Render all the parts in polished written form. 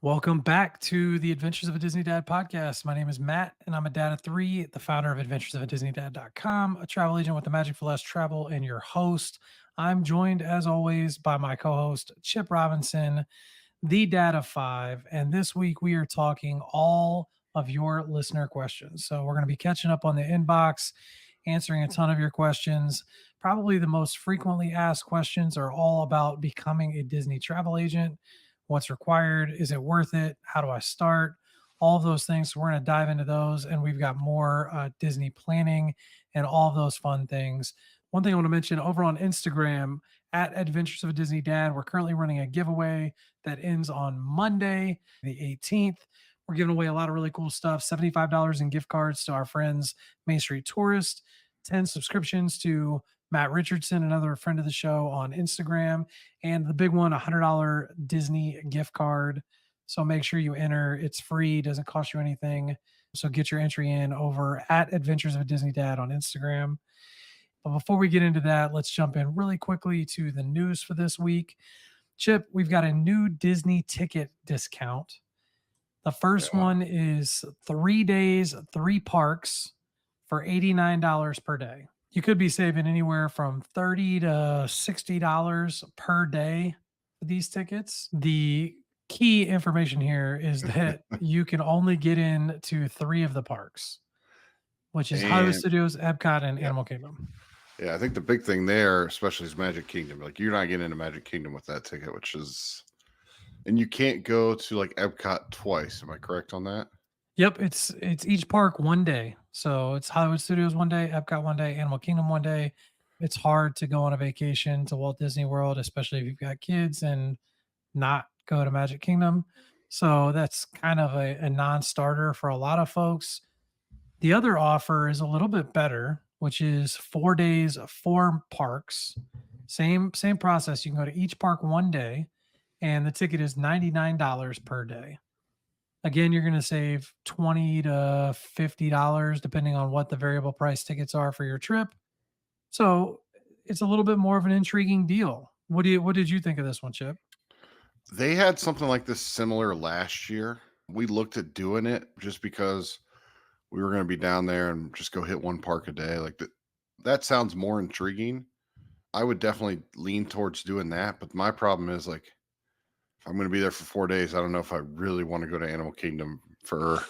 Welcome back to the Adventures of a Disney Dad podcast. My name is Matt, and I'm a dad of three, the founder of adventuresofaDisneyDad.com, a travel agent with the Magic for Less Travel, and your host. I'm joined, as always, by my co host, Chip Robinson, the dad of five. And this week, we are talking all of your listener questions. So, we're going to be catching up on the inbox, answering a ton of your questions. Probably the most frequently asked questions are all about becoming a Disney travel agent. What's required? Is it worth it? How do I start? All of those things. So we're going to dive into those, and we've got more Disney planning and all of those fun things. One thing I want to mention over on Instagram at Adventures of a Disney Dad, we're currently running a giveaway that ends on Monday, the 18th. We're giving away a lot of really cool stuff, $75 in gift cards to our friends, Main Street Tourist, 10 subscriptions to Matt Richardson, another friend of the show on Instagram, and the big one, $100 Disney gift card. So make sure you enter. It's free, doesn't cost you anything. So get your entry in over at Adventures of Disney Dad on Instagram. But before we get into that, let's jump in really quickly to the news for this week. Chip, we've got a new Disney ticket discount. The first Yeah. one is 3 days, three parks for $89 per day. You could be saving anywhere from $30 to $60 per day for these tickets. The key information here is that you can only get into three of the parks, which is Hollywood And Studios, Epcot, and yeah, Animal Kingdom. yeah, I think the big thing there, especially is Magic Kingdom. Like you're not getting into Magic Kingdom with that ticket, which is and you can't go to like Epcot twice. Am I correct on that? Yep, it's each park one day. So it's Hollywood Studios one day, Epcot one day, Animal Kingdom one day. It's hard to go on a vacation to Walt Disney World, especially if you've got kids and not go to Magic Kingdom. So that's kind of a non-starter for a lot of folks. The other offer is a little bit better, which is 4 days, four parks. Same process. You can go to each park one day, and the ticket is $99 per day. Again, you're going to save 20 to $50 depending on what the variable price tickets are for your trip. So it's a little bit more of an intriguing deal. What did you think of this one, Chip? They had something like this similar last year. We looked at doing it just because we were going to be down there and just go hit one park a day. Like that, that sounds more intriguing. I would definitely lean towards doing that. But my problem is like if I'm going to be there for 4 days, I don't know if I really want to go to Animal Kingdom for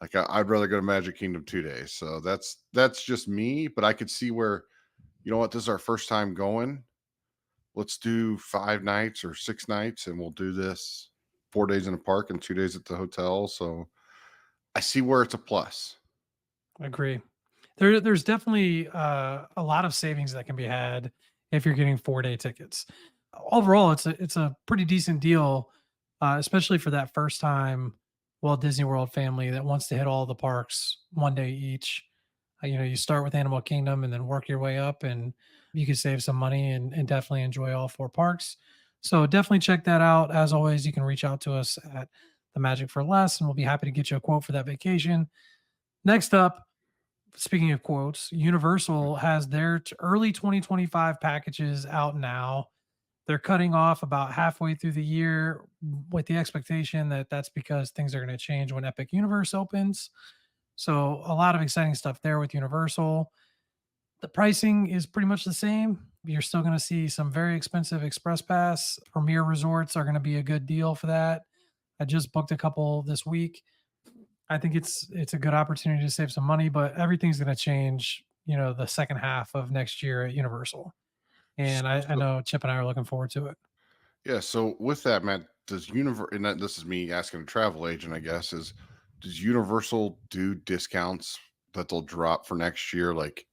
like I'd rather go to Magic Kingdom 2 days. So that's just me. But I could see where you know what, this is our first time going. Let's do 5 nights or 6 nights, and we'll do this 4 days in the park and 2 days at the hotel. So I see where it's a plus. I agree. There's definitely a lot of savings that can be had if you're getting 4 day tickets. Overall, it's a pretty decent deal, especially for that first time Walt Disney World family that wants to hit all the parks one day each. You start with Animal Kingdom and then work your way up, and you can save some money and definitely enjoy all four parks. So definitely check that out. As always, you can reach out to us at the Magic for Less, and we'll be happy to get you a quote for that vacation. Next up, speaking of quotes, Universal has their early 2025 packages out now. They're cutting off about halfway through the year with the expectation that that's because things are going to change when Epic Universe opens. So, a lot of exciting stuff there with Universal. The pricing is pretty much the same. You're still going to see some very expensive Express Pass. Premier resorts are going to be a good deal for that. I just booked a couple this week. I think it's a good opportunity to save some money, but everything's going to change, the second half of next year at Universal. And I So, know Chip and I are looking forward to it. yeah. So with that, Matt, does Universal, and this is me asking a travel agent, I guess, is does Universal do discounts that they'll drop for next year? Like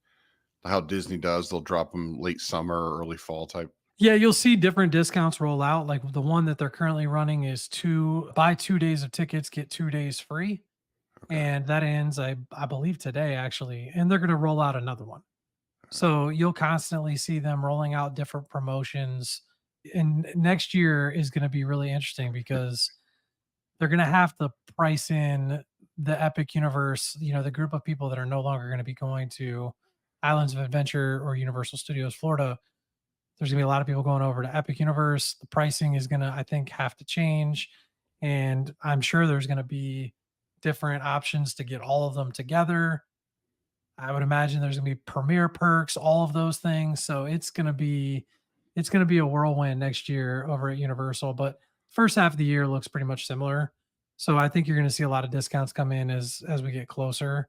how Disney does, they'll drop them late summer or early fall type. Yeah, you'll see different discounts roll out. Like the one that they're currently running is buy 2 days of tickets, get 2 days free. Okay. And that ends, I believe today actually. And they're going to roll out another one. So you'll constantly see them rolling out different promotions. And next year is going to be really interesting because they're going to have to price in the Epic Universe, the group of people that are no longer going to be going to Islands of Adventure or Universal Studios Florida. There's going to be a lot of people going over to Epic Universe. The pricing is going to, I think, have to change. and I'm sure there's going to be different options to get all of them together. I would imagine there's gonna be premier perks, all of those things. So it's gonna be a whirlwind next year over at Universal. But first half of the year looks pretty much similar. So I think you're gonna see a lot of discounts come in as we get closer.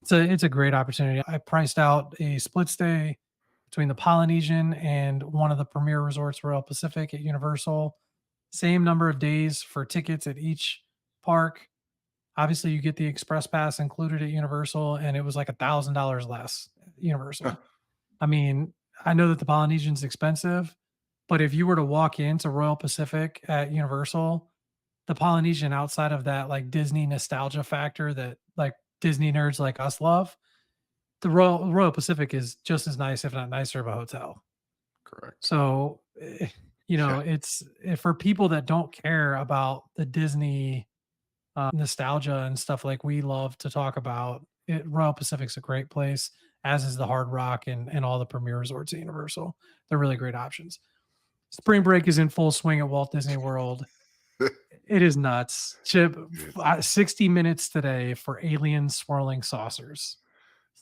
It's a great opportunity. I priced out a split stay between the Polynesian and one of the premier resorts, Royal Pacific at Universal. Same number of days for tickets at each park. Obviously, you get the express pass included at Universal, and it was like $1,000 less at Universal. I mean, I know that the Polynesian's expensive, but if you were to walk into Royal Pacific at Universal, the Polynesian outside of that like Disney nostalgia factor that like Disney nerds like us love, the Royal Pacific is just as nice, if not nicer, of a hotel. Correct. So, Yeah. for people that don't care about the Disney nostalgia and stuff like we love to talk about, Royal Pacific's a great place, as is the Hard Rock and all the premier resorts at Universal. They're really great options. Spring break is in full swing at Walt Disney World. It is nuts. Chip, Dude. 60 minutes today for alien swirling saucers.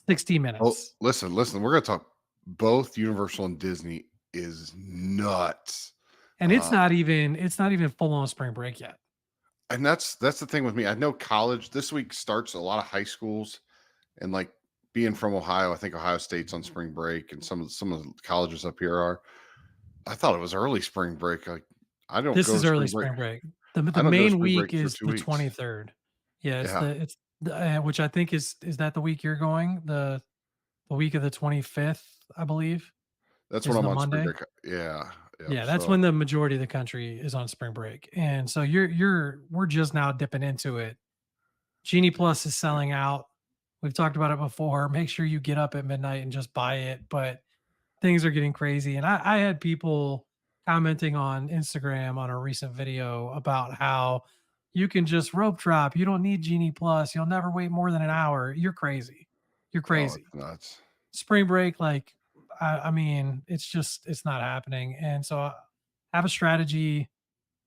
60 Oh, minutes. listen. We're gonna talk both Universal and Disney is nuts. And it's Uh, not even it's not even full on spring break yet. and that's the thing with me. I know college this week starts a lot of high schools, and like being from Ohio, I think Ohio State's on spring break, and some of the colleges up here are. I thought it was early spring break. Like I don't This go is to early spring break. spring break. The I don't go to main spring week break for is 2 the weeks. 23rd. Yeah, Yeah, it's the, which I think is that the week you're going? The week of the 25th, I believe, that's when is I'm the on spring Monday. break. Yeah, yep. Yeah, that's So when the majority of the country is on spring break. And so we're just now dipping into it. Genie Plus is yeah. selling out. We've talked about it before. Make sure you get up at midnight and just buy it. But things are getting crazy. And I had people commenting on Instagram on a recent video about how you can just rope drop. You don't need Genie Plus. You'll never wait more than an hour. You're crazy. You're Oh, it's crazy. nuts. Spring break, like, I mean, it's not happening. And so have a strategy.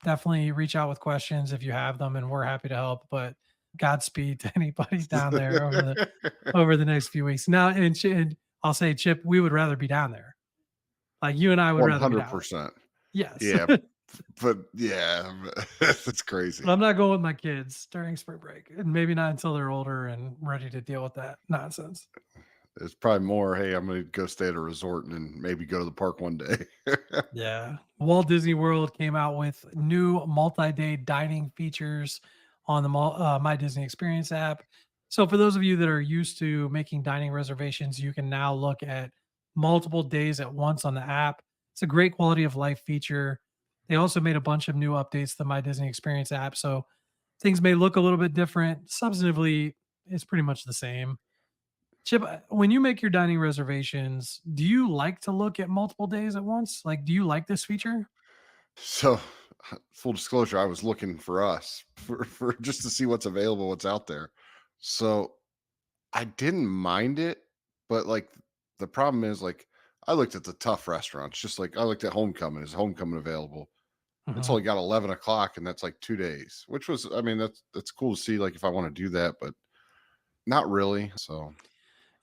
Definitely reach out with questions if you have them, and we're happy to help. But Godspeed to anybody down there over the next few weeks. Now, and I'll say, Chip, we would rather be down there. Like you and I would rather be down there. 100%. Yes. Yeah, but yeah, that's But crazy. I'm not going with my kids during spring break, and maybe not until they're older and ready to deal with that nonsense. It's probably more, "Hey, I'm gonna go stay at a resort and then maybe go to the park one day." Yeah. Walt Disney World came out with new multi-day dining features on the My Disney Experience app. So for those of you that are used to making dining reservations, you can now look at multiple days at once on the app. It's a great quality of life feature. They also made a bunch of new updates to the My Disney Experience app, so things may look a little bit different. Substantively, it's pretty much the same. Chip, when you make your dining reservations, do you like to look at multiple days at once? Like, do you like this feature? So, full disclosure, I was looking for us for just to see what's available, what's out there. So, I didn't mind it, but, like, the problem is, like, I looked at the tough restaurants, just like I looked at Homecoming. Is Homecoming available? It's Mhm. only got 11 o'clock, and that's, like, 2 days, which was I mean, that's cool to see, like, if I wanna do that, but not really, so,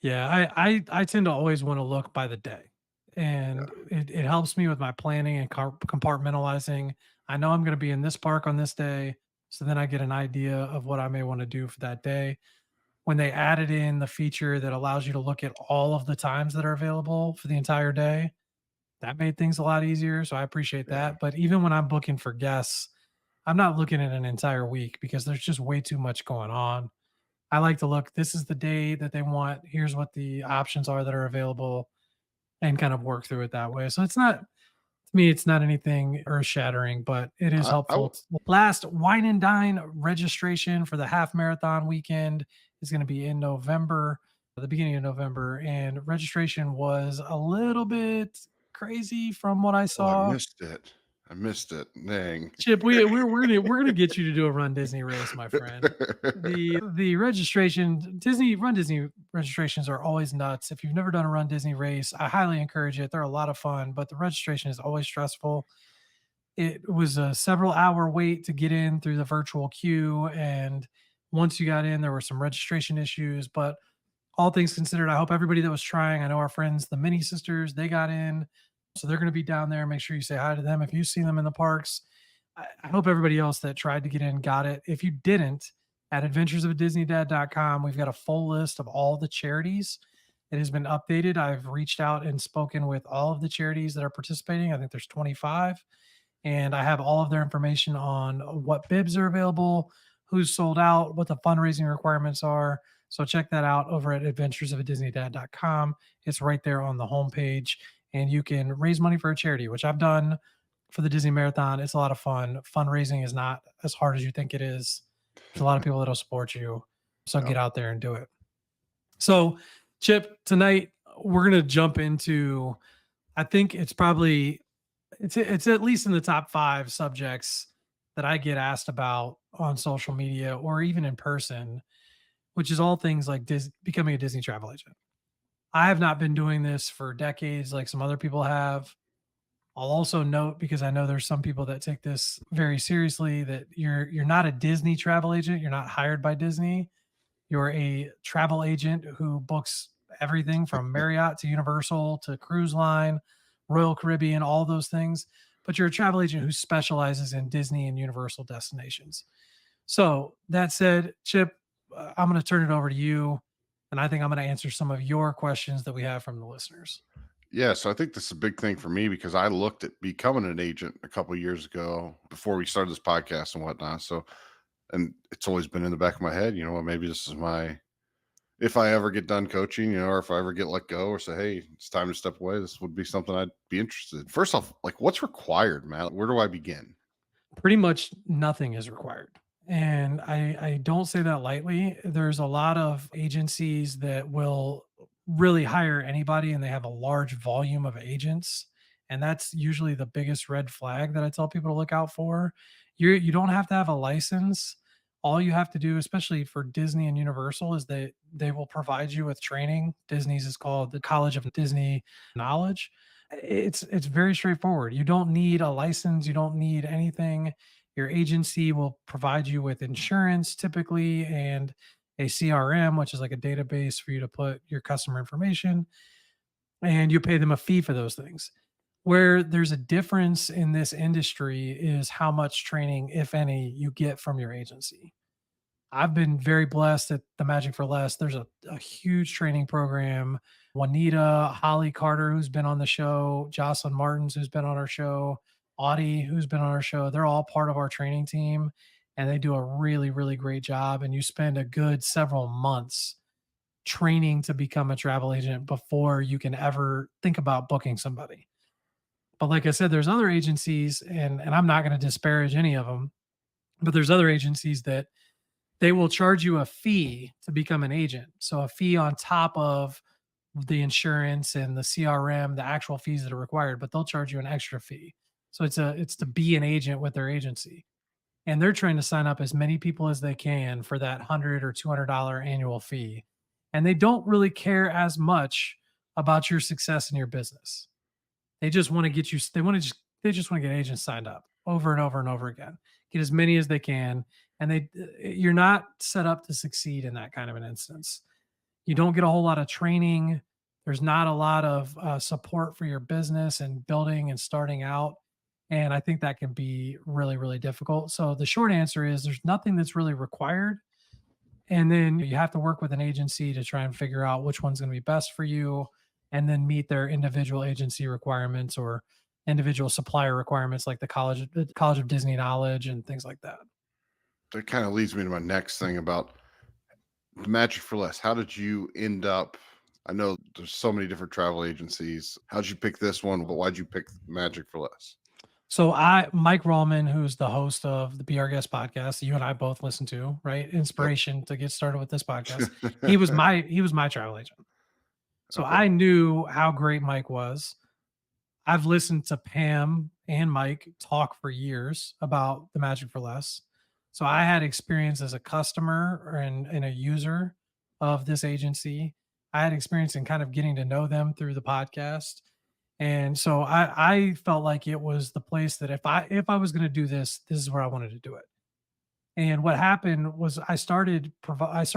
Yeah, I tend to always want to look by the day, yeah. and it helps me with my planning and compartmentalizing. I know I'm going to be in this park on this day, so then I get an idea of what I may want to do for that day. When they added in the feature that allows you to look at all of the times that are available for the entire day, that made things a lot easier. So I appreciate Yeah. that. But even when I'm booking for guests, I'm not looking at an entire week because there's just way too much going on. I like to look, this is the day that they want. Here's what the options are that are available and kind of work through it that way. So it's not, to me, it's not anything earth shattering, but it is I helpful. w Last wine and dine registration for the half marathon weekend is going to be in November, the beginning of November. And registration was a little bit crazy from what I Oh, I saw. missed it. I missed it. Dang. Chip, we're gonna get you to do a Run Disney race, my friend. The registration Run Disney registrations are always nuts. If you've never done a Run Disney race, I highly encourage it. They're a lot of fun, but the registration is always stressful. It was a several hour wait to get in through the virtual queue. And once you got in, there were some registration issues. But all things considered, I hope everybody that was trying, I know our friends, the mini sisters, they got in. So they're going to be down there. Make sure you say hi to them if you see them in the parks. I hope everybody else that tried to get in got it. If you didn't, at adventuresofadisneydad.com, we've got a full list of all the charities. It has been updated. I've reached out and spoken with all of the charities that are participating. I think there's 25, and I have all of their information on what bibs are available, who's sold out, what the fundraising requirements are. So check that out over at adventuresofadisneydad.com. It's right there on the homepage, and you can raise money for a charity, which I've done for the Disney Marathon. It's a lot of fun. Fundraising is not as hard as you think it is. There's a lot of people that'll support you. So Yeah. get out there and do it. So, Chip, tonight we're gonna jump into, I think it's probably it's at least in the top 5 subjects that I get asked about on social media or even in person, which is all things like becoming a Disney travel agent. I have not been doing this for decades like some other people have. I'll also note, because I know there's some people that take this very seriously, that you're not a Disney travel agent. You're not hired by Disney. You're a travel agent who books everything from Marriott to Universal to cruise line, Royal Caribbean, all those things. But you're a travel agent who specializes in Disney and Universal destinations. So that said, Chip, I'm going to turn it over to you. And I think I'm going to answer some of your questions that we have from the listeners. Yeah, so I think this is a big thing for me because I looked at becoming an agent a couple of years ago before we started this podcast and whatnot. So, and it's always been in the back of my head, maybe this is my, if I ever get done coaching, or if I ever get let go or say, hey, it's time to step away, this would be something I'd be interested in. First off, like what's required, Matt? Where do I begin? Pretty much nothing is required. And I don't say that lightly. There's a lot of agencies that will really hire anybody and they have a large volume of agents. And that's usually the biggest red flag that I tell people to look out for. You don't have to have a license. All you have to do, especially for Disney and Universal, is that they will provide you with training. Disney's is called the College of Disney Knowledge. It's very straightforward. You don't need a license, you don't need anything. Your agency will provide you with insurance typically and a CRM, which is like a database for you to put your customer information, and you pay them a fee for those things. Where there's a difference in this industry is how much training, if any, you get from your agency. I've been very blessed at the Magic for Less. There's a huge training program. Juanita, Holly Carter, who's been on the show, Jocelyn Martins, who's been on our show, Audie, who's been on our show. They're all part of our training team and they do a really, really great job. And you spend a good several months training to become a travel agent before you can ever think about booking somebody. But like I said, there's other agencies, and I'm not going to disparage any of them, but there's other agencies that they will charge you a fee to become an agent. So a fee on top of the insurance and the CRM, the actual fees that are required, but they'll charge you an extra fee. So it's to be an agent with their agency. And they're trying to sign up as many people as they can for that $100 or $200 annual fee. And they don't really care as much about your success in your business. They just want to get you, they just want to get agents signed up over and over and over again. Get as many as they can. And you're not set up to succeed in that kind of an instance. You don't get a whole lot of training. There's not a lot of support for your business and building and starting out. And I think that can be really, really difficult. So the short answer is there's nothing that's really required. And then you have to work with an agency to try and figure out which one's going to be best for you and then meet their individual agency requirements or individual supplier requirements like the College of Disney Knowledge and things like that. That kind of leads me to my next thing about the Magic for Less. How did you end up? I know there's so many different travel agencies. How'd you pick this one? But why'd you pick Magic for Less? So Mike Rallman, who's the host of the Be Our Guest podcast, that you and I both listen to, right? Yep. Inspiration to get started with this podcast. He was my travel agent. So Okay. I knew how great Mike was. I've listened to Pam and Mike talk for years about the Magic for Less. So I had experience as a customer and a user of this agency. I had experience in kind of getting to know them through the podcast. And so I felt like it was the place that if I was going to do this, this is where I wanted to do it. And what happened was I started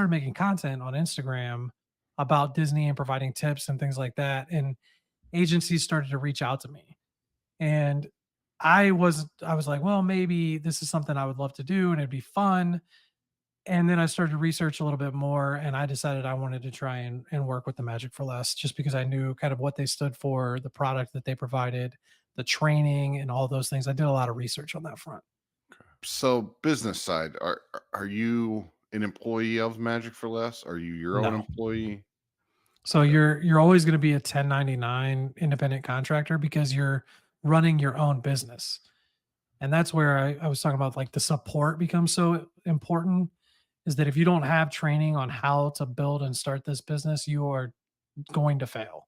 making content on Instagram about Disney and providing tips and things like that. And agencies started to reach out to me. And I was like, well, maybe this is something I would love to do and it'd be fun. And then I started to research a little bit more and I decided I wanted to try and work with the Magic for Less just because I knew kind of what they stood for, the product that they provided, the training and all those things. I did a lot of research on that front. So, business side, are you an employee of Magic for Less? Are you your own No. employee? So Okay. you're always going to be a 1099 independent contractor because you're running your own business. And that's where I was talking about like the support becomes so important is that if you don't have training on how to build and start this business, you are going to fail.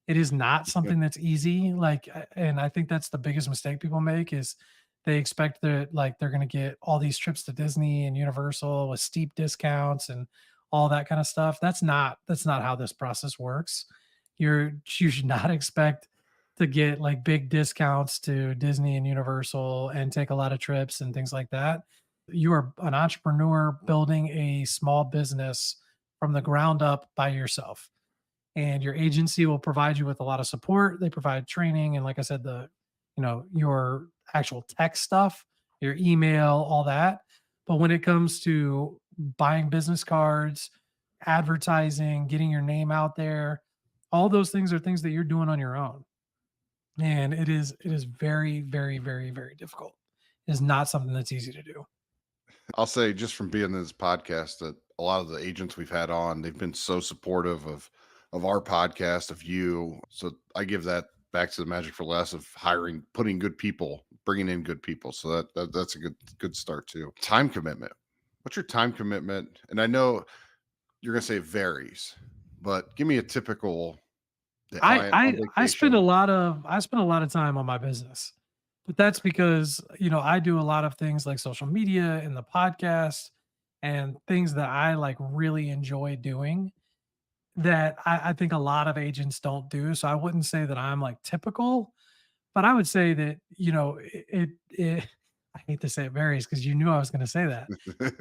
It is not Yeah. something that's easy, like, and I think that's the biggest mistake people make is they expect that, like, they're gonna get all these trips to Disney and Universal with steep discounts and all that kinda stuff. That's not how this process works. You should not expect to get, like, big discounts to Disney and Universal and take a lot of trips and things like that. You are an entrepreneur building a small business from the ground up by yourself, and your agency will provide you with a lot of support. They provide training and like I said, your actual tech stuff, your email, all that. But when it comes to buying business cards, advertising, getting your name out there, all those things are things that you're doing on your own. And it is very, very, very, very difficult. It is not something that's easy to do. I'll say just from being in this podcast that a lot of the agents we've had on, they've been so supportive of our podcast, of you. So I give that back to the Magic for Less of hiring, putting good people, bringing in good people. So that's a good start too. Time commitment. What's your time commitment? And I know you're gonna say it varies, but give me a typical the I client on I I spend a vacation. lot of I spend a lot of time on my business. But that's because, I do a lot of things like social media and the podcast and things that I like really enjoy doing that I think a lot of agents don't do. So I wouldn't say that I'm like typical, but I would say that, it I hate to say it varies because you knew I was going to say that.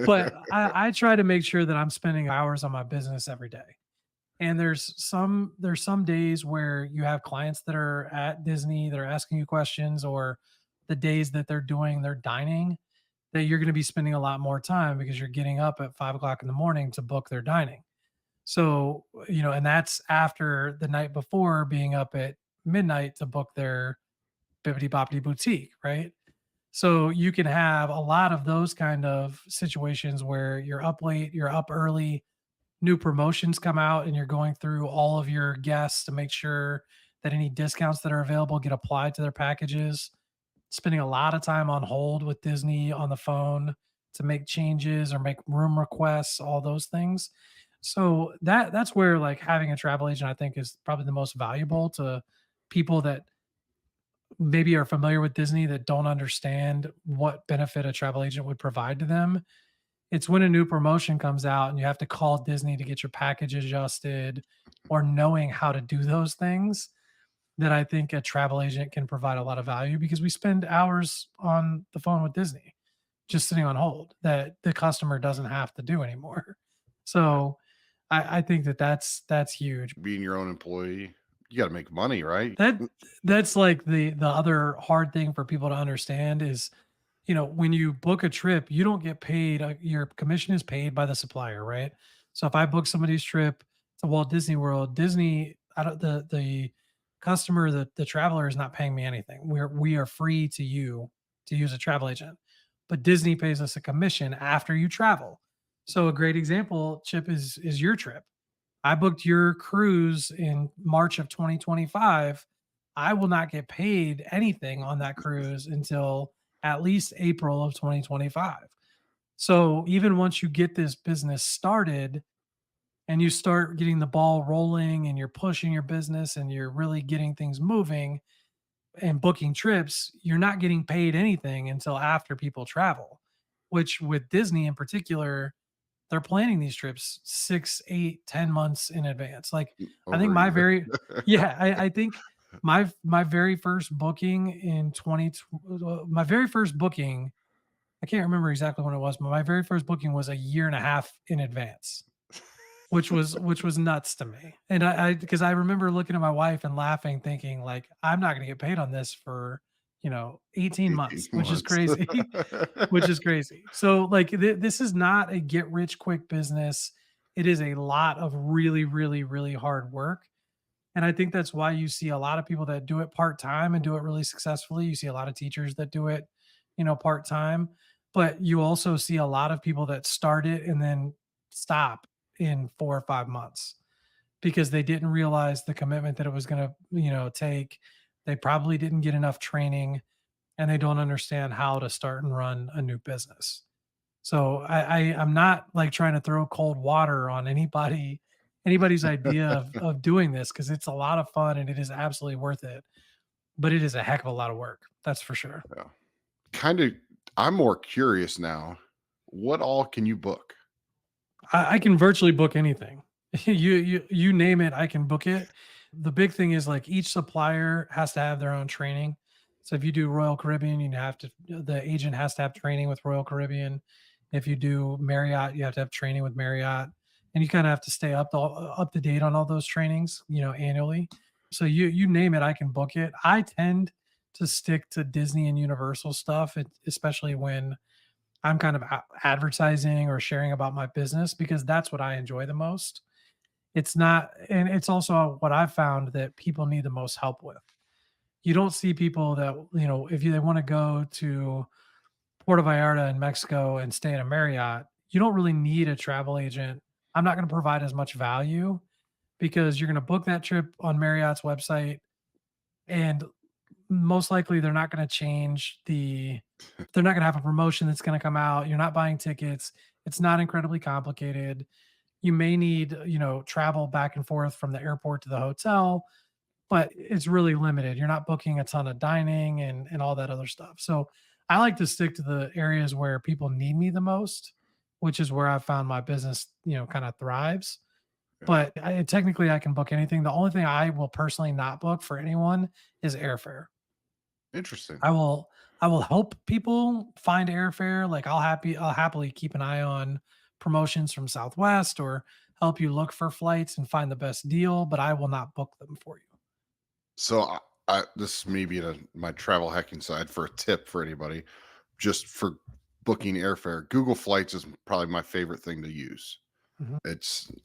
But I try to make sure that I'm spending hours on my business every day. And there's some days where you have clients that are at Disney that are asking you questions, or the days that they're doing their dining that you're going to be spending a lot more time because you're getting up at 5 o'clock in the morning to book their dining. So, and that's after the night before being up at midnight to book their bibbity boppity boutique, right? So you can have a lot of those kind of situations where you're up late, you're up early, new promotions come out and you're going through all of your guests to make sure that any discounts that are available get applied to their packages, spending a lot of time on hold with Disney on the phone to make changes or make room requests, all those things. So that's where like having a travel agent I think is probably the most valuable to people that maybe are familiar with Disney that don't understand what benefit a travel agent would provide to them. It's when a new promotion comes out and you have to call Disney to get your package adjusted or knowing how to do those things that I think a travel agent can provide a lot of value because we spend hours on the phone with Disney just sitting on hold that the customer doesn't have to do anymore. So I think that that's huge. Being your own employee, you got to make money, right? That's like the other hard thing for people to understand is, when you book a trip, you don't get paid. Your commission is paid by the supplier, right? So if I book somebody's trip to Walt Disney World, Disney, I don't, the customer, the traveler is not paying me anything. We are free to you to use a travel agent, but Disney pays us a commission after you travel. So a great example, Chip, is your trip. I booked your cruise in March of 2025. I will not get paid anything on that cruise until at least April of 2025. So even once you get this business started and you start getting the ball rolling and you're pushing your business and you're really getting things moving and booking trips, you're not getting paid anything until after people travel, which with Disney in particular, they're planning these trips 6, 8, 10 months in advance. Like, I think Over a my year. very yeah, I think my very first booking in 20 my very first booking, I can't remember exactly when it was, but my very first booking was a year and a half in advance. Which was nuts to me, and because I remember looking at my wife and laughing, thinking, like, "I'm not gonna get paid on this for, 18 18 months," which is months. crazy, which is crazy. So, like, this is not a get rich quick business. It is a lot of really, really, really hard work, and I think that's why you see a lot of people that do it part-time and do it really successfully. You see a lot of teachers that do it, part-time, but you also see a lot of people that start it and then stop in 4 or 5 months because they didn't realize the commitment that it was gonna, take. They probably didn't get enough training, and they don't understand how to start and run a new business. So I'm not like trying to throw cold water on anybody's idea of doing this because it's a lot of fun and it is absolutely worth it, but it is a heck of a lot of work. That's for sure. Yeah. Kinda I'm more curious now. What all can you book? I can virtually book anything. You name it, I can book it. The big thing is like each supplier has to have their own training. So if you do Royal Caribbean, the agent has to have training with Royal Caribbean. If you do Marriott, you have to have training with Marriott, and you kind of have to stay up to date on all those trainings, annually. So you name it, I can book it. I tend to stick to Disney and Universal stuff, especially when I'm kind of advertising or sharing about my business because that's what I enjoy the most. It's not, and it's also what I've found that people need the most help with. You don't see people that, if they want to go to Puerto Vallarta in Mexico and stay in a Marriott, you don't really need a travel agent. I'm not going to provide as much value because you're going to book that trip on Marriott's website and most likely they're not going to have a promotion that's going to come out. You're not buying tickets. It's not incredibly complicated. You may need, travel back and forth from the airport to the hotel, but it's really limited. You're not booking a ton of dining and all that other stuff. So I like to stick to the areas where people need me the most, which is where I found my business, kind of thrives. Yeah. But technically, I can book anything. The only thing I will personally not book for anyone is airfare. Interesting. I will I will help people find airfare. Like I'll happily keep an eye on promotions from Southwest or help you look for flights and find the best deal, but I will not book them for you. So this is me being my travel hacking side for a tip for anybody, just for booking airfare. Google Flights is probably my favorite thing to use. Mhm.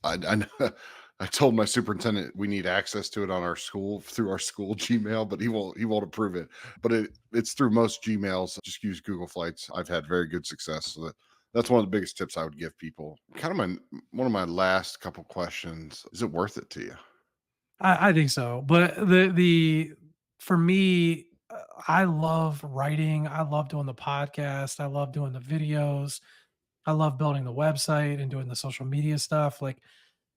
I know I told my superintendent we need access to it on our school through our school Gmail, but he won't approve it. But it's through most Gmails. Just use Google Flights. I've had very good success. So that's one of the biggest tips I would give people. Kind of my one of my last couple questions. Is it worth it to you? I think so. But the for me, I love writing. I love doing the podcast. I love doing the videos. I love building the website and doing the social media stuff. Like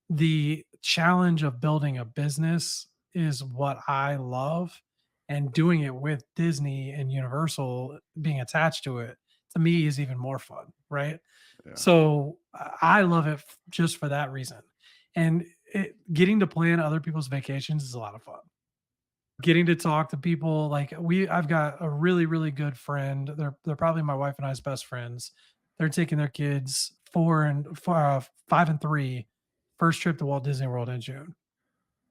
the challenge of building a business is what I love, and doing it with Disney and Universal being attached to it, to me is even more fun, right? Yeah. So I love it just for that reason. And getting to plan other people's vacations is a lot of fun. Getting to talk to people like I've got a really, really good friend. They're probably my wife and I's best friends. They're taking their kids 5 and 3, first trip to Walt Disney World in June.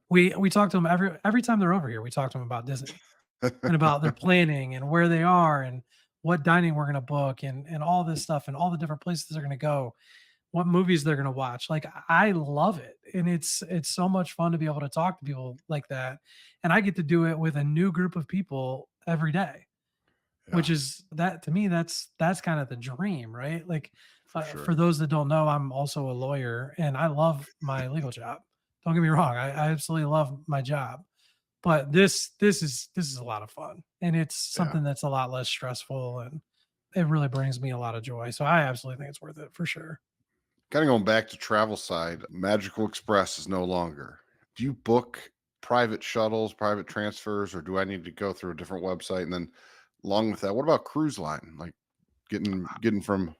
We talk to them every time they're over here. We talk to them about Disney and about their planning and where they are and what dining we're going to book and all this stuff and all the different places they're going to go, what movies they're going to watch. Like I love it. And it's so much fun to be able to talk to people like that. And I get to do it with a new group of people every day, which Yeah, is that to me that's kind of the dream, right? Like for for sure. those that don't know, I'm also a lawyer and I love my legal job. Don't get me wrong. I absolutely love my job, but this is a lot of fun and it's Yeah. something that's a lot less stressful and it really brings me a lot of joy. So I absolutely think it's worth it for sure. Kind of going back to travel side, Magical Express is no longer. Do you book private shuttles, private transfers, or do I need to go through a different website? And then along with that, what about cruise line? Like getting from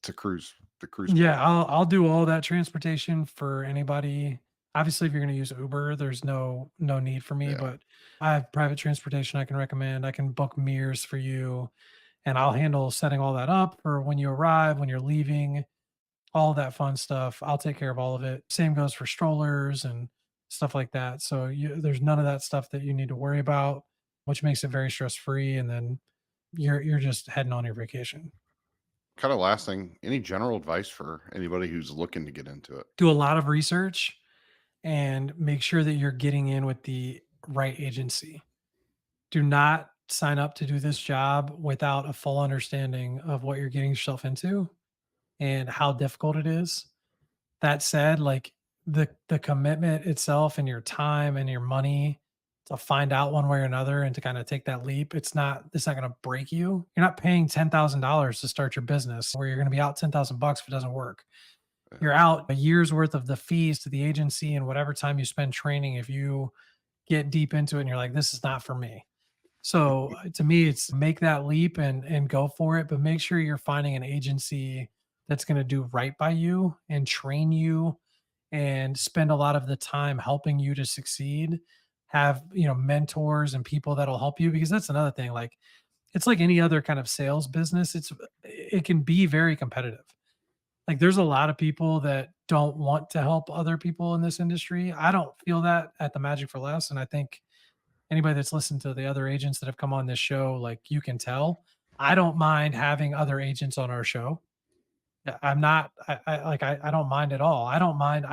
to cruise the cruise place. Yeah, I'll do all that transportation for anybody. Obviously, if you're going to use Uber, there's no need for me, Yeah. but I have private transportation I can recommend. I can book mirrors for you, and I'll handle setting all that up for when you arrive, when you're leaving, all that fun stuff. I'll take care of all of it. Same goes for strollers and stuff like that. So there's none of that stuff that you need to worry about, which makes it very stress free. And then you're just heading on your vacation. Kind of last thing, any general advice for anybody who's looking to get into it? Do a lot of research and make sure that you're getting in with the right agency. Do not sign up to do this job without a full understanding of what you're getting yourself into and how difficult it is. That said, like the commitment itself and your time and your money to find out one way or another and to kind of take that leap, it's not going to break you. You're not paying $10,000 to start your business where you're going to be out 10,000 bucks if it doesn't work. Yeah. You're out a year's worth of the fees to the agency and whatever time you spend training if you get deep into it and you're like this is not for me. So to me, it's make that leap and go for it, but make sure you're finding an agency that's going to do right by you and train you and spend a lot of the time helping you to succeed. Have mentors and people that'll help you because that's another thing. Like it's like any other kind of sales business. It can be very competitive. Like there's a lot of people that don't want to help other people in this industry. I don't feel that at the Magic for Less, and I think anybody that's listened to the other agents that have come on this show, like you can tell, I don't mind having other agents on our show. Yeah, I'm not, I don't mind at all. I don't mind.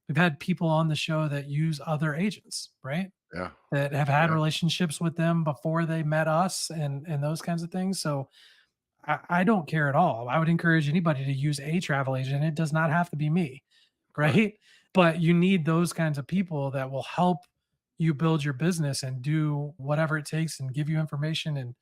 We've had people on the show that use other agents, right? Yeah. That have had Yeah. relationships with them before they met us and those kinds of things. So I don't care at all. I would encourage anybody to use a travel agent. It does not have to be me, Right. right? But you need those kinds of people that will help you build your business and do whatever it takes and give you information and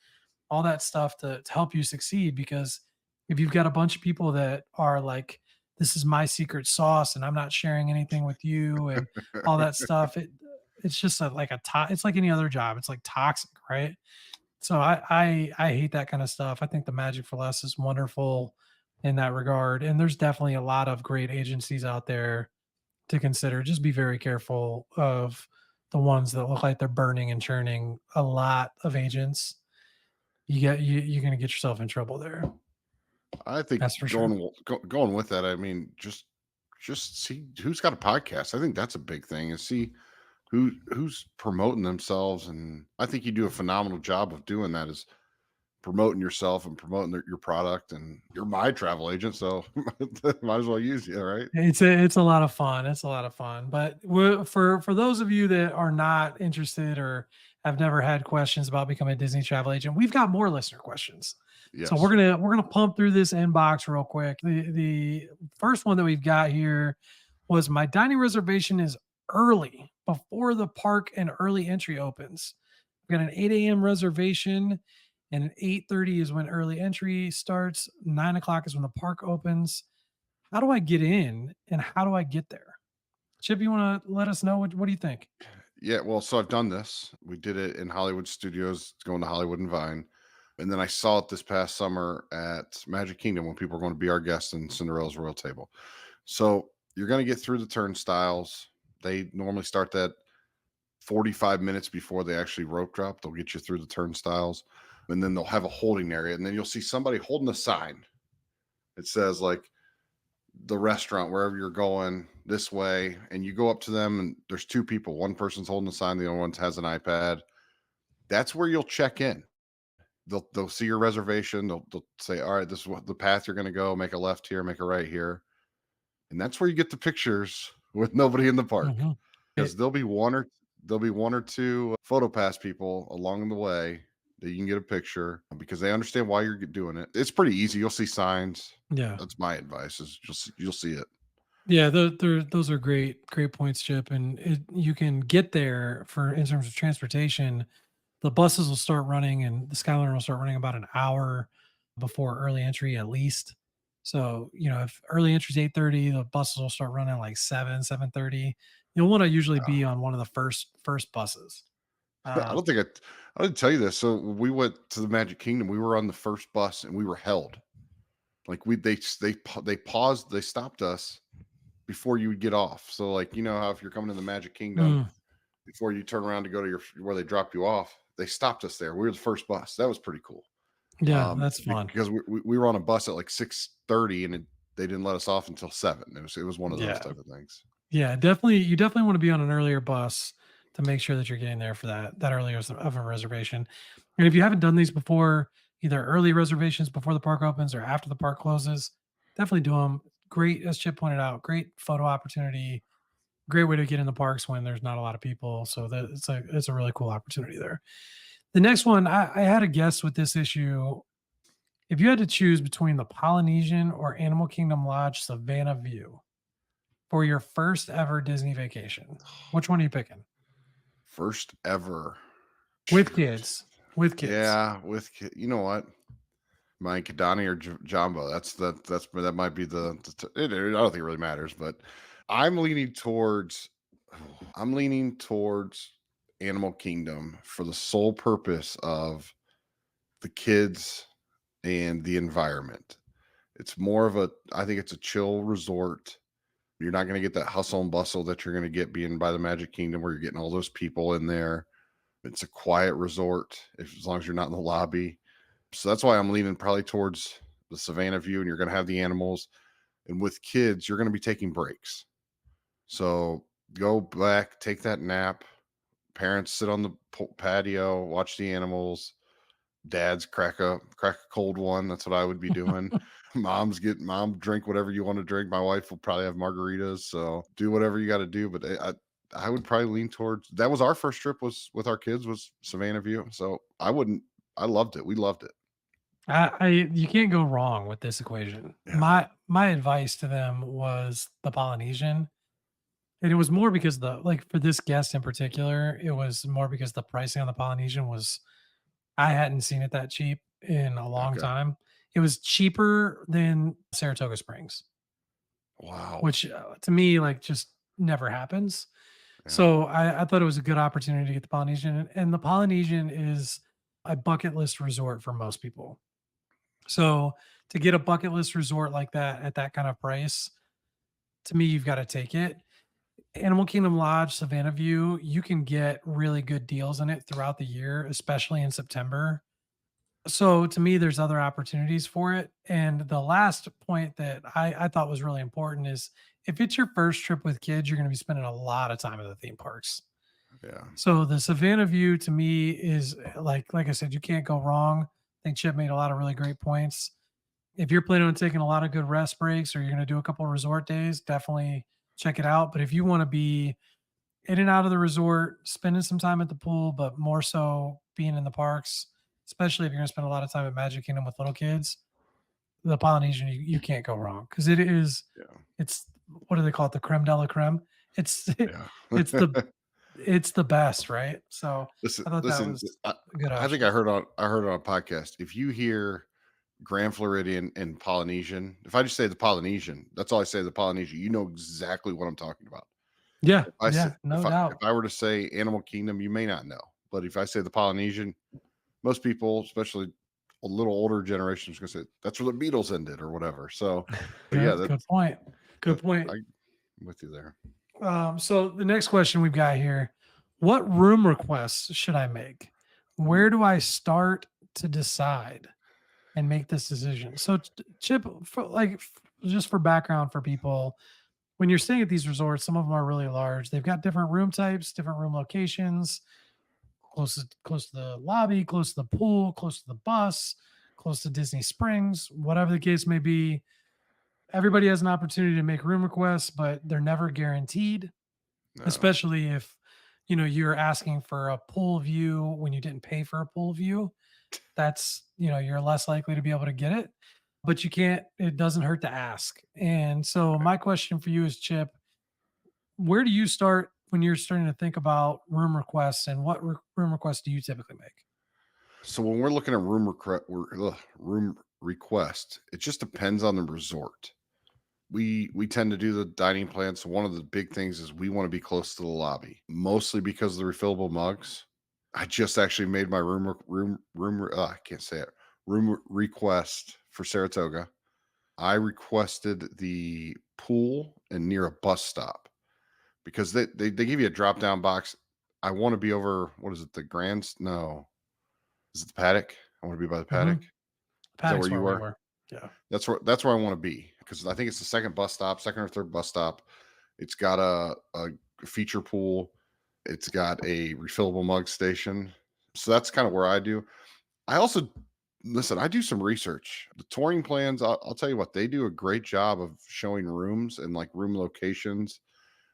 all that stuff to help you succeed. Because if you've got a bunch of people that are like, this is my secret sauce and I'm not sharing anything with you and all that stuff, it's just it's like any other job. It's like toxic, right? So I hate that kind of stuff. I think the Magic for Less is wonderful in that regard, and there's definitely a lot of great agencies out there to consider. Just be very careful of the ones that look like they're burning and churning a lot of agents. You're going to get yourself in trouble there. I think That's for sure. going with that, I mean, just see who's got a podcast. I think that's a big thing, and see who's promoting themselves. And I think you do a phenomenal job of doing that. Is promoting yourself and promoting your product. And you're my travel agent, so might as well use you, right? It's a lot of fun. It's a lot of fun. But for those of you that are not interested or have never had questions about becoming a Disney travel agent, we've got more listener questions. So Yes. we're gonna pump through this inbox real quick. The first one that we've got here was my dining reservation is early before the park and early entry opens. I've got an 8 a.m. reservation, and an 8:30 is when early entry starts. 9 o'clock is when the park opens. How do I get in and how do I get there? Chip, you want to let us know what do you think? Yeah, well, so I've done this. We did it in Hollywood Studios, going to Hollywood and Vine. And then I saw it this past summer at Magic Kingdom when people were going to be our guests in Cinderella's Royal Table. So you're going to get through the turnstiles. They normally start that 45 minutes before they actually rope drop. They'll get you through the turnstiles, and then they'll have a holding area. And then you'll see somebody holding a sign. It says, like, the restaurant, wherever you're going this way. And you go up to them, and there's two people. One person's holding a sign, the other one has an iPad. That's where you'll check in. They'll see your reservation. They'll say, all right, this is what the path you're going to go. Make a left here, make a right here. And that's where you get the pictures with nobody in the park, Mhm. because It there'll be one or two photo pass people along the way that you can get a picture, because they understand why you're doing it. It's pretty easy. You'll see signs. yeah. That's my advice, is you'll see it. Yeah, those are great points, Chip. And you can get there for in terms of transportation. The buses will start running and the Skyliner will start running about an hour before early entry at least. So, if early entry is 8:30, the buses will start running like 7:30. You'll want to usually be on one of the first buses. I Um, don't think I didn't tell you this. So when we went to the Magic Kingdom, we were on the first bus and we were held. Like, they paused, they stopped us before you would get off. So, like, you know how if you're coming to the Magic Kingdom, Mm, before you turn around to go to your where they drop you off, they stopped us there. We were the first bus. That was pretty cool. yeah, that's fun. Because we were on a bus at like 6:30 and they didn't let us off until 7. It was one of those Yeah. type of things. Yeah, definitely. You definitely want to be on an earlier bus to make sure that you're getting there for that earlier of a reservation. And if you haven't done these before, either early reservations before the park opens or after the park closes, definitely do them. Great, as Chip pointed out, great photo opportunity. Great way to get in the parks when there's not a lot of people. So that it's a really cool opportunity there. The next one, I had a guess with this issue. If you had to choose between the Polynesian or Animal Kingdom Lodge Savannah View for your first ever Disney vacation, which one are you picking? First ever. With Shoot. kids. With kids. Yeah, you know what? My Kadani or Jumbo. That might be I don't think it really matters, but I'm leaning towards I'm leaning towards Animal Kingdom for the sole purpose of the kids and the environment. It's more of a I think it's a chill resort. You're not going to get that hustle and bustle that you're going to get being by the Magic Kingdom where you're getting all those people in there. It's a quiet resort as long as you're not in the lobby. So that's why I'm leaning probably towards the Savannah view, and you're going to have the animals. And with kids, you're going to be taking breaks. So go back, take that nap. Parents sit on the patio, watch the animals. Dads crack a cold one. That's what I would be doing. Mom drink whatever you want to drink. My wife will probably have margaritas. So do whatever you got to do. But I would probably lean towards that. Was our first trip was with our kids was Savannah View. So I loved it. We loved it. I you can't go wrong with this equation. Yeah. My advice to them was the Polynesian. And it was more because like for this guest in particular, it was more because the pricing on the Polynesian was I hadn't seen it that cheap in a long Okay. time. It was cheaper than Saratoga Springs, Wow. which to me like just never happens. Yeah. So I thought it was a good opportunity to get the Polynesian, and the Polynesian is a bucket list resort for most people. So to get a bucket list resort like that at that kind of price, to me, you've got to take it. Animal Kingdom Lodge, Savannah View, you can get really good deals in it throughout the year, especially in September. So to me, there's other opportunities for it. And the last point that I thought was really important is if it's your first trip with kids, you're going to be spending a lot of time at the theme parks. Yeah. So the Savannah View to me is like I said, you can't go wrong. I think Chip made a lot of really great points. If you're planning on taking a lot of good rest breaks or you're going to do a couple of resort days, definitely check it out. But if you want to be in and out of the resort, spending some time at the pool, but more so being in the parks, especially if you're going to spend a lot of time at Magic Kingdom with little kids, the Polynesian, you can't go wrong because Yeah. it's, what do they call it? The creme de la creme. It's, Yeah. it's it's the best, right? So listen, I thought that listen. was a good I think option. I heard on a podcast. If you hear Grand Floridian and Polynesian, if I just say the Polynesian, that's all I say. The Polynesian, you know exactly what I'm talking about. Yeah, If I say yeah, no if doubt. I were to say Animal Kingdom, you may not know, but if I say the Polynesian, most people, especially a little older generations, gonna say that's where the Beatles ended or whatever. So, but Yeah, yeah, that's a good point. Good point. I'm with you there. So the next question we've got here: what room requests should I make? Where Ooh, do I start to decide and make this decision? So, Chip, just for background for people, when you're staying at these resorts, some of them are really large. They've got different room types, different room locations, close to the lobby, close to the pool, close to the bus, close to Disney Springs, whatever the case may be. Everybody has an opportunity to make room requests, but they're never guaranteed, no, especially if you're asking for a pool view when you didn't pay for a pool view. That's, you're less likely to be able to get it, but you can't, it doesn't hurt to ask. And so my question for you is, Chip, where do you start when you're starting to think about room requests, and what room requests do you typically make? so when we're looking at room request, it just depends on the resort. We tend to do the dining plan. So one of the big things is we want to be close to the lobby, mostly because of the refillable mugs. I just actually made my I can't say it request for Saratoga. I requested the pool and near a bus stop because they give you a drop down box. I want to be over, what is it, the Grand? No, is it the Paddock? I want to be by the Hmm. Paddock. Is that where Paddocks you where we were? were. Yeah. That's where I want to be because I think it's the second bus stop, second or third bus stop. It's got a feature pool. It's got a refillable mug station. So that's kind of where I do. I also listen. I do some research. The touring plans. I'll tell you what, they do a great job of showing rooms and like room locations.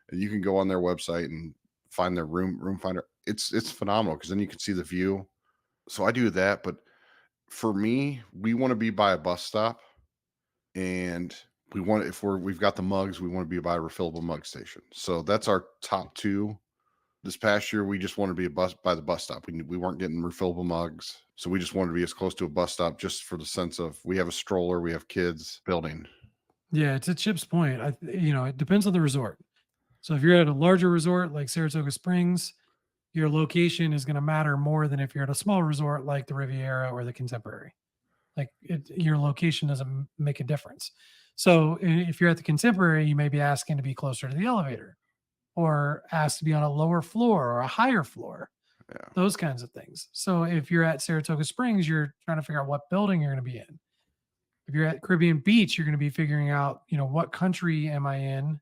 And you can go on their website and find their room finder. It's phenomenal because then you can see the view. So I do that. But for me, we want to be by a bus stop, and we want if we've got the mugs, we want to be by a refillable mug station. So that's our top two. This past year, we just wanted to be a bus by the bus stop. We weren't getting refillable mugs, so we just wanted to be as close to a bus stop, just for the sense of we have a stroller, we have kids building. Yeah. It's a Chip's point. It depends on the resort. So if you're at a larger resort like Saratoga Springs, your location is going to matter more than if you're at a small resort like the Riviera or the Contemporary. Your location doesn't make a difference. So if you're at the Contemporary, you may be asking to be closer to the elevator or asked to be on a lower floor or a higher floor, Yeah, those kinds of things. So if you're at Saratoga Springs, you're trying to figure out what building you're going to be in. If you're at Caribbean Beach, you're going to be figuring out, what country am I in?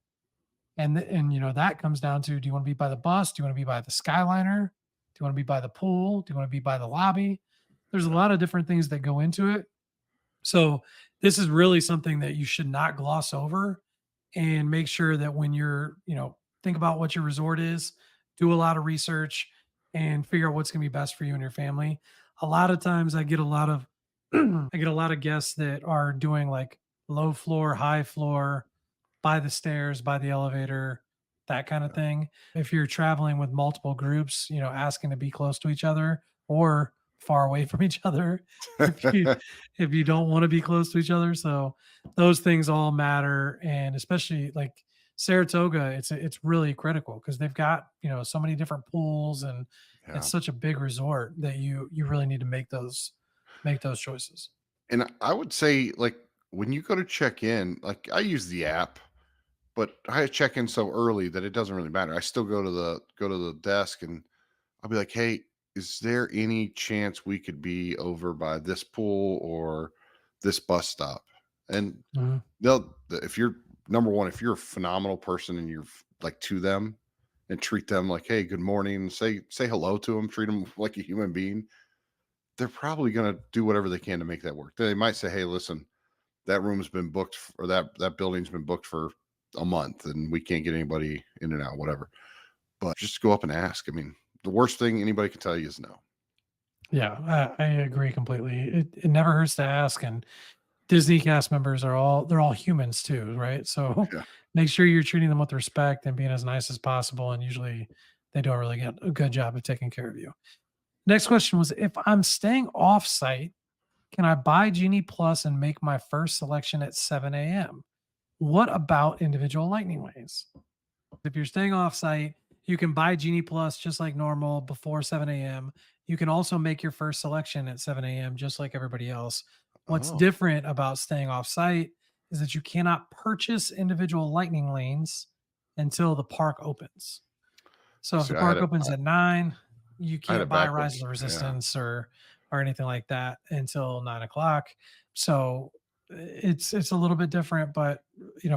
And that comes down to, do you want to be by the bus? Do you want to be by the Skyliner? Do you want to be by the pool? Do you want to be by the lobby? There's a yeah. lot of different things that go into it. So this is really something that you should not gloss over, and make sure that when think about what your resort is, do a lot of research and figure out what's going to be best for you and your family. A lot of times I get a lot of I get a lot of guests that are doing like low floor, high floor, by the stairs, by the elevator, that kind of thing. If you're traveling with multiple groups, asking to be close to each other or far away from each other if you if you don't want to be close to each other. So those things all matter, and especially like Saratoga, it's really critical because they've got, so many different pools, and it's Yeah. such a big resort that you really need to make those choices. And I would say, like, when you go to check in, like I use the app, but I check in so early that it doesn't really matter. I still go to the desk and I'll be like, "Hey, is there any chance we could be over by this pool or this bus stop?" And Mhm. if you're number one, if you're a phenomenal person and you're like to them and treat them like, "Hey, good morning," say hello to them, treat them like a human being, they're probably going to do whatever they can to make that work. They might say, "Hey, listen, that room's been booked or that building's been booked for a month and we can't get anybody in and out, whatever." But just go up and ask. I mean, the worst thing anybody can tell you is no. Yeah, I agree completely. It never hurts to ask, and Disney cast members they're all humans too, right? So Yeah. make sure you're treating them with respect and being as nice as possible. And usually they do a really good job of taking care of you. Next question was, if I'm staying off site, can I buy Genie Plus and make my first selection at 7 a.m.? What about individual lightning lanes? If you're staying off site, you can buy Genie Plus just like normal before 7 a.m. You can also make your first selection at 7 a.m. just like everybody else. What's Oh, different about staying off site is that you cannot purchase individual lightning lanes until the park opens. So if see, the I had park it. opens at 9, you I had can't it buy Rise of backwards. the Yeah. Resistance or anything like that until 9 o'clock. So it's a little bit different, but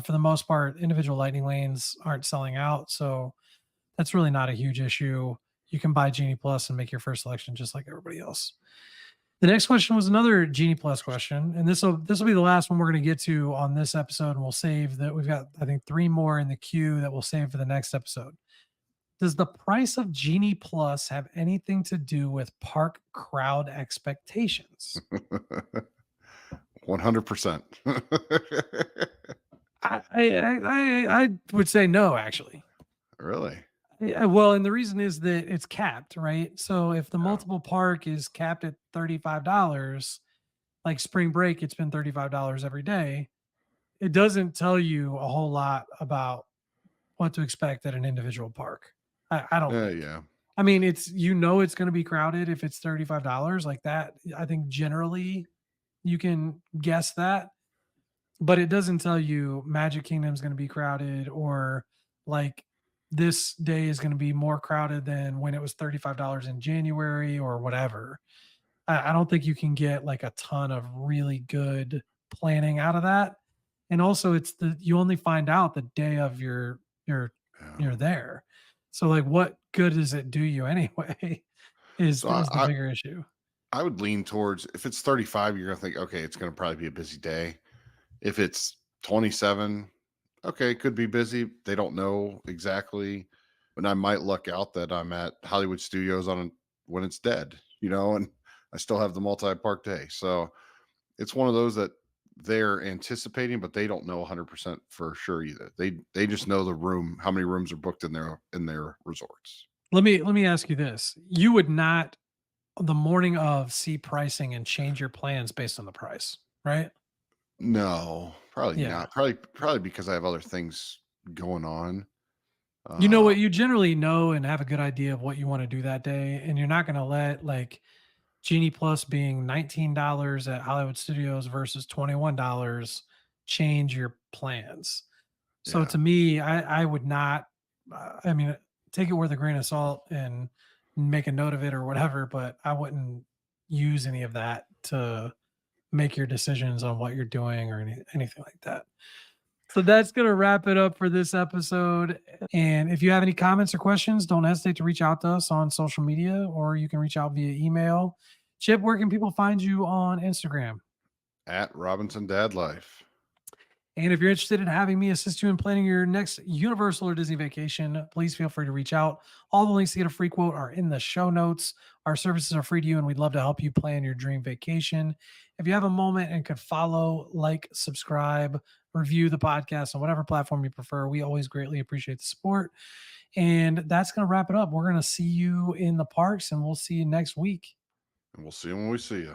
for the most part, individual lightning lanes aren't selling out. So that's really not a huge issue. You can buy Genie Plus and make your first selection just like everybody else. The next question was another Genie Plus question, and this will be the last one we're going to get to on this episode, and we'll save that. We've got, I think, 3 more in the queue that we'll save for the next episode. Does the price of Genie Plus have anything to do with park crowd expectations? 100%. I would say no, actually. Really? Well, and the reason is that it's capped, right? So if the Yeah. multiple park is capped at $35, like spring break, it's been $35 every day. It doesn't tell you a whole lot about what to expect at an individual park. I don't Yeah, think. yeah. I mean, it's going to be crowded if it's $35 like that. I think generally you can guess that. but it doesn't tell you Magic Kingdom is going to be crowded, or like this day is going to be more crowded than when it was $35 in January or whatever. I don't think you can get like a ton of really good planning out of that. And also it's the you only find out the day of your Yeah. you're there. So like what good does it do you anyway So is the bigger issue. I would lean towards, if it's 35, you're gonna think, okay, it's gonna probably be a busy day. If it's 27, okay, it could be busy. They don't know exactly. And I might luck out that I'm at Hollywood Studios when it's dead, and I still have the multi-park day. So it's one of those that they're anticipating, but they don't know 100% for sure either. They just know how many rooms are booked in their resorts. Let me ask you this. You would not the morning of see pricing and change your plans based on the price, right? No, probably Yeah. not. Probably because I have other things going on. You know Uh, what? You generally know and have a good idea of what you want to do that day, and you're not going to let like Genie Plus being $19 at Hollywood Studios versus $21 change your plans. So yeah. to me, I would not. I mean, take it with a grain of salt and make a note of it or whatever, but I wouldn't use any of that to make your decisions on what you're doing or anything like that. So that's going to wrap it up for this episode. And if you have any comments or questions, don't hesitate to reach out to us on social media, or you can reach out via email. Chip, where can people find you on Instagram? At Robinson Dad Life. And if you're interested in having me assist you in planning your next Universal or Disney vacation, please feel free to reach out. All the links to get a free quote are in the show notes. Our services are free to you, and we'd love to help you plan your dream vacation. If you have a moment and could follow, like, subscribe, review the podcast on whatever platform you prefer, we always greatly appreciate the support. And that's going to wrap it up. We're going to see you in the parks, and we'll see you next week. And we'll see you when we see you.